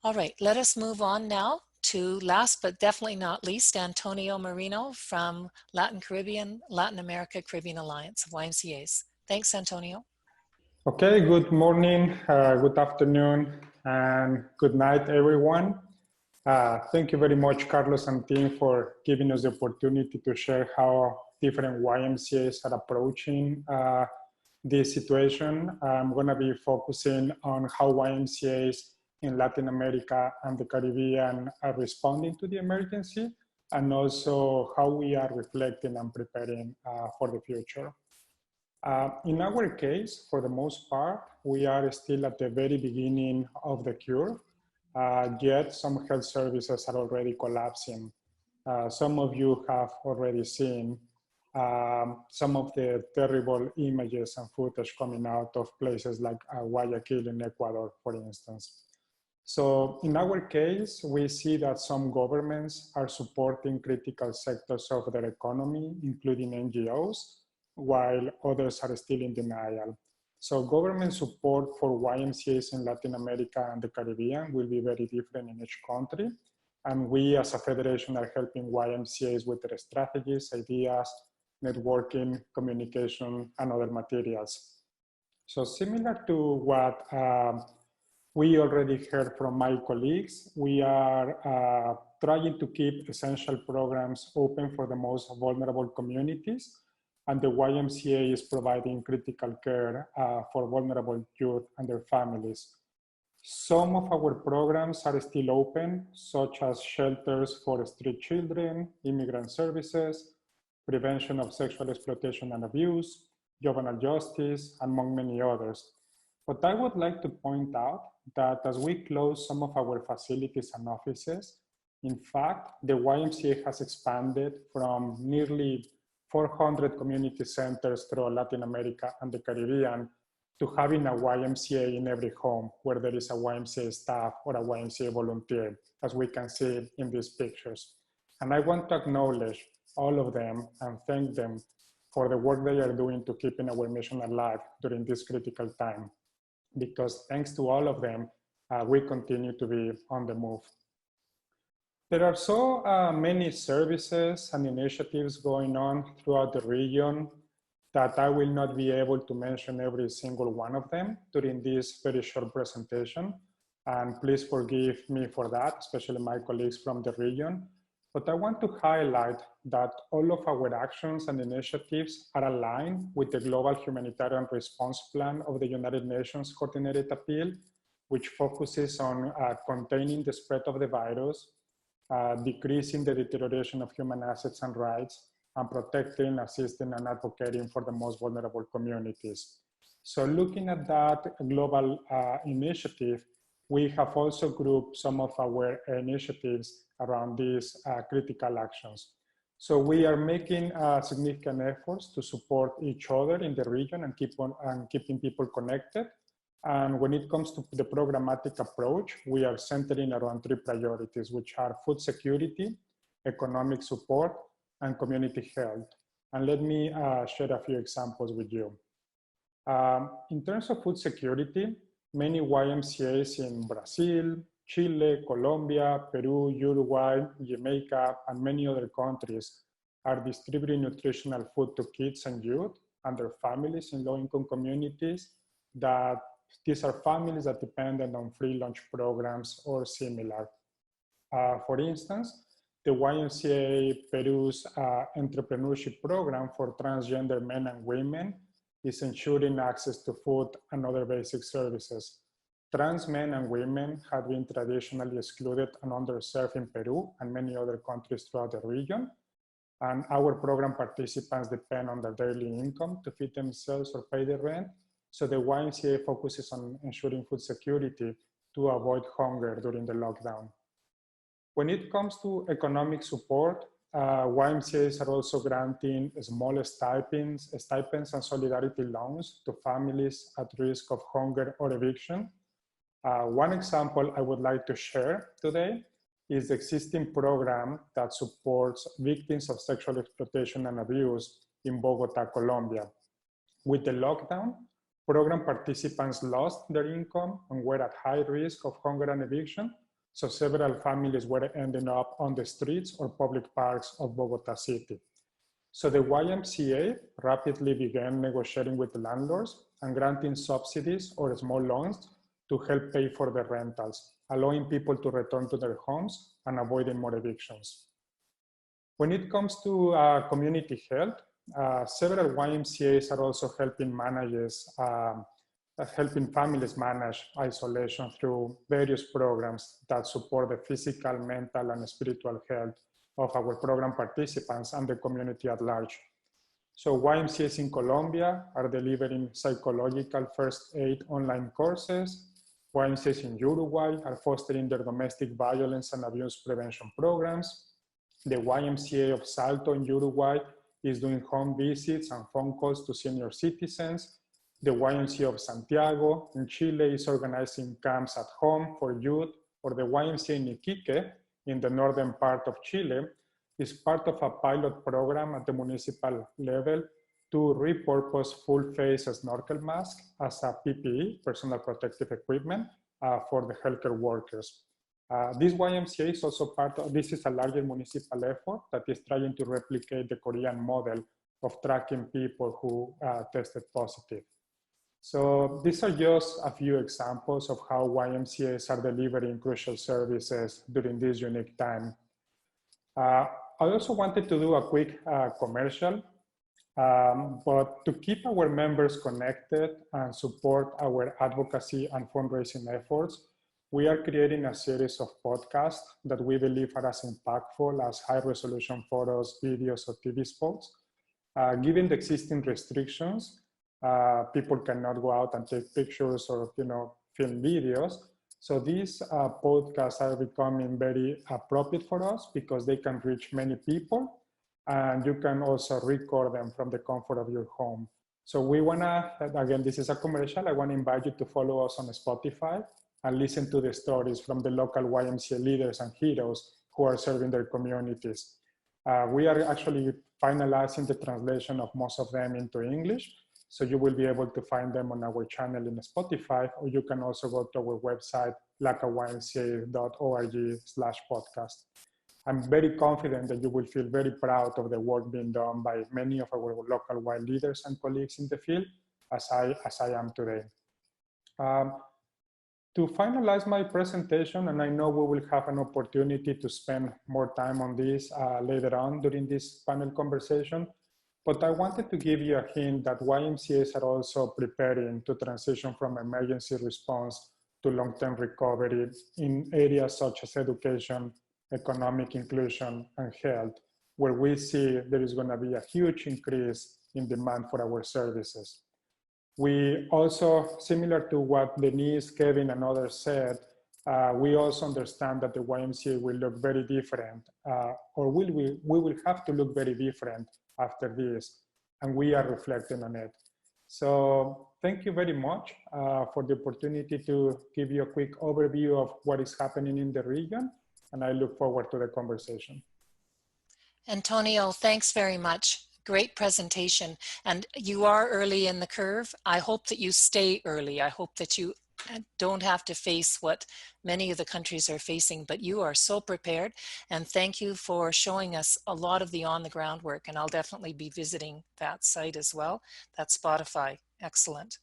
All right, let us move on now to last but definitely not least, Antonio Merino from Latin America Caribbean Alliance of YMCAs. Thanks, Antonio. Okay, good morning, good afternoon, and good night, everyone. Thank you very much, Carlos and team, for giving us the opportunity to share how different YMCAs are approaching this situation. I'm going to be focusing on how YMCAs in Latin America and the Caribbean are responding to the emergency, and also how we are reflecting and preparing for the future. In our case, for the most part, we are still at the very beginning of the cure, yet some health services are already collapsing. Some of you have already seen some of the terrible images and footage coming out of places like Guayaquil in Ecuador, for instance. So in our case, we see that some governments are supporting critical sectors of their economy, including NGOs, while others are still in denial. So government support for YMCAs in Latin America and the Caribbean will be very different in each country. And we as a federation are helping YMCAs with their strategies, ideas, networking, communication, and other materials. So similar to what we already heard from my colleagues, we are trying to keep essential programs open for the most vulnerable communities. And the YMCA is providing critical care for vulnerable youth and their families. Some of our programs are still open, such as shelters for street children, immigrant services, prevention of sexual exploitation and abuse, juvenile justice, among many others. But I would like to point out that as we close some of our facilities and offices, in fact, the YMCA has expanded from nearly 400 community centers throughout Latin America and the Caribbean to having a YMCA in every home where there is a YMCA staff or a YMCA volunteer, as we can see in these pictures. And I want to acknowledge all of them and thank them for the work they are doing to keeping our mission alive during this critical time. Because thanks to all of them, we continue to be on the move. There are so many services and initiatives going on throughout the region that I will not be able to mention every single one of them during this very short presentation. And please forgive me for that, especially my colleagues from the region. But I want to highlight that all of our actions and initiatives are aligned with the Global Humanitarian Response Plan of the United Nations Coordinated Appeal, which focuses on containing the spread of the virus, decreasing the deterioration of human assets and rights, and protecting, assisting, and advocating for the most vulnerable communities. So looking at that global initiative, we have also grouped some of our initiatives around these critical actions. So we are making significant efforts to support each other in the region and keeping people connected. And when it comes to the programmatic approach, we are centering around 3 priorities, which are food security, economic support, and community health. And let me share a few examples with you. In terms of food security, many YMCAs in Brazil, Chile, Colombia, Peru, Uruguay, Jamaica, and many other countries are distributing nutritional food to kids and youth and their families in low-income communities. These are families that depend on free lunch programs or similar. For instance, the YMCA Peru's entrepreneurship program for transgender men and women is ensuring access to food and other basic services. Trans men and women have been traditionally excluded and underserved in Peru and many other countries throughout the region. And our program participants depend on their daily income to feed themselves or pay the rent. So the YMCA focuses on ensuring food security to avoid hunger during the lockdown. When it comes to economic support, YMCAs are also granting small stipends and solidarity loans to families at risk of hunger or eviction. One example I would like to share today is the existing program that supports victims of sexual exploitation and abuse in Bogota, Colombia. With the lockdown, program participants lost their income and were at high risk of hunger and eviction. So several families were ending up on the streets or public parks of Bogota City. So the YMCA rapidly began negotiating with the landlords and granting subsidies or small loans to help pay for the rentals, allowing people to return to their homes and avoiding more evictions. When it comes to community health, several YMCAs are also helping families manage isolation through various programs that support the physical, mental, and spiritual health of our program participants and the community at large. So YMCAs in Colombia are delivering psychological first aid online courses. YMCAs in Uruguay are fostering their domestic violence and abuse prevention programs. The YMCA of Salto in Uruguay is doing home visits and phone calls to senior citizens. The YMCA of Santiago in Chile is organizing camps at home for youth, or the YMCA in Iquique in the northern part of Chile is part of a pilot program at the municipal level to repurpose full-face snorkel mask as a PPE, personal protective equipment, for the healthcare workers. This YMCA is also this is a larger municipal effort that is trying to replicate the Korean model of tracking people who tested positive. So these are just a few examples of how YMCAs are delivering crucial services during this unique time. I also wanted to do a quick commercial, but to keep our members connected and support our advocacy and fundraising efforts, we are creating a series of podcasts that we believe are as impactful as high-resolution photos, videos, or TV spots. Given the existing restrictions, people cannot go out and take pictures or film videos. So these podcasts are becoming very appropriate for us because they can reach many people, and you can also record them from the comfort of your home. So we wanna, again, this is a commercial. I wanna invite you to follow us on Spotify and listen to the stories from the local YMCA leaders and heroes who are serving their communities. We are actually finalizing the translation of most of them into English. So you will be able to find them on our channel in Spotify, or you can also go to our website, lacaymca.org/podcast. I'm very confident that you will feel very proud of the work being done by many of our local Y leaders and colleagues in the field, as I am today. To finalize my presentation, and I know we will have an opportunity to spend more time on this later on during this panel conversation, but I wanted to give you a hint that YMCAs are also preparing to transition from emergency response to long-term recovery in areas such as education, economic inclusion, and health, where we see there is going to be a huge increase in demand for our services. We also, similar to what Denise, Kevin, and others said, we also understand that the YMCA will look very different, or we will have to look very different after this, and we are reflecting on it. So thank you very much for the opportunity to give you a quick overview of what is happening in the region, and I look forward to the conversation. Antonio, thanks very much. Great presentation. And you are early in the curve. I hope that you stay early. I hope that you don't have to face what many of the countries are facing, but you are so prepared. And thank you for showing us a lot of the on-the-ground work. And I'll definitely be visiting that site as well. That's Spotify. Excellent.